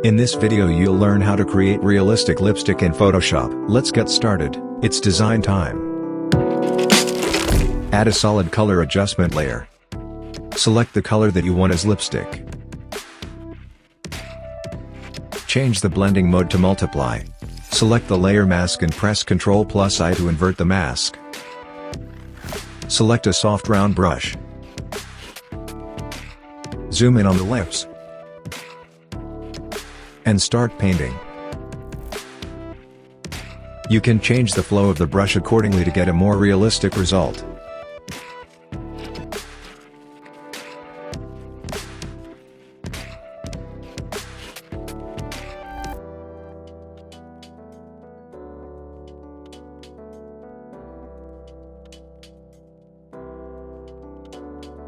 In this video you'll learn how to create realistic lipstick in Photoshop. Let's get started, it's design time. Add a solid color adjustment layer. Select the color that you want as lipstick. Change the blending mode to multiply. Select the layer mask and press Ctrl+I to invert the mask. Select a soft round brush. Zoom in on the lips. And start painting. You can change the flow of the brush accordingly to get a more realistic result.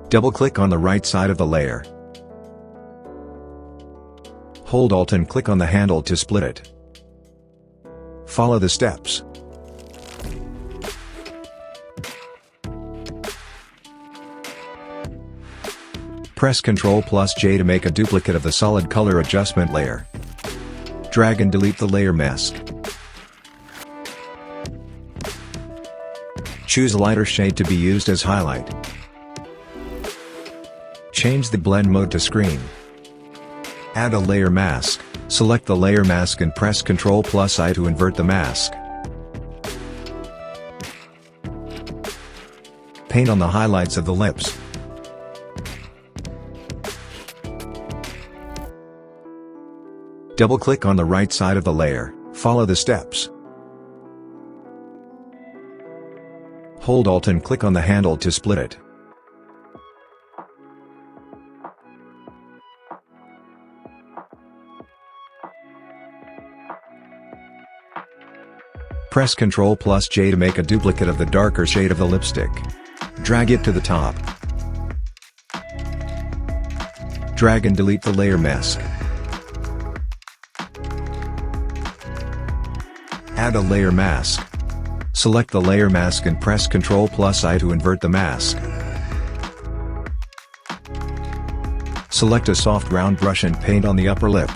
Double-click on the right side of the layer. Hold Alt and click on the handle to split it. Follow the steps. Press Ctrl+J to make a duplicate of the solid color adjustment layer. Drag and delete the layer mask. Choose a lighter shade to be used as highlight. Change the blend mode to screen. Add a layer mask. Select the layer mask and press Ctrl+I to invert the mask. Paint on the highlights of the lips. Double-click on the right side of the layer, follow the steps. Hold Alt and click on the handle to split it. Press Ctrl+J to make a duplicate of the darker shade of the lipstick. Drag it to the top. Drag and delete the layer mask. Add a layer mask. Select the layer mask and press Ctrl+I to invert the mask. Select a soft round brush and paint on the upper lip.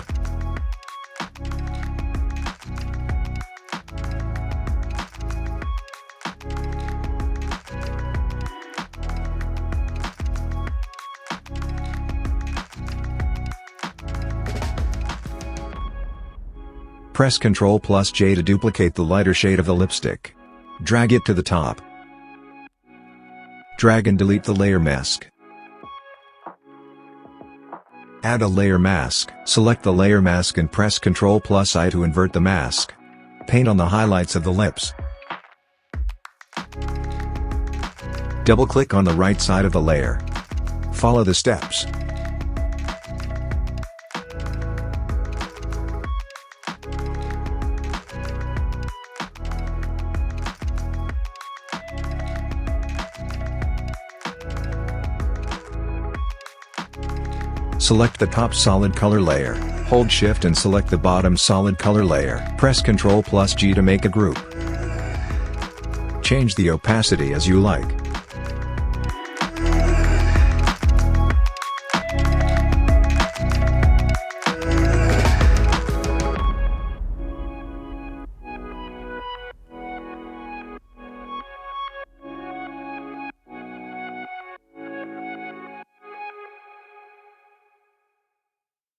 Press Ctrl+J to duplicate the lighter shade of the lipstick. Drag it to the top. Drag and delete the layer mask. Add a layer mask. Select the layer mask and press Ctrl+I to invert the mask. Paint on the highlights of the lips. Double-click on the right side of the layer. Follow the steps. Select the top solid color layer, hold Shift and select the bottom solid color layer. Press Ctrl+G to make a group. Change the opacity as you like.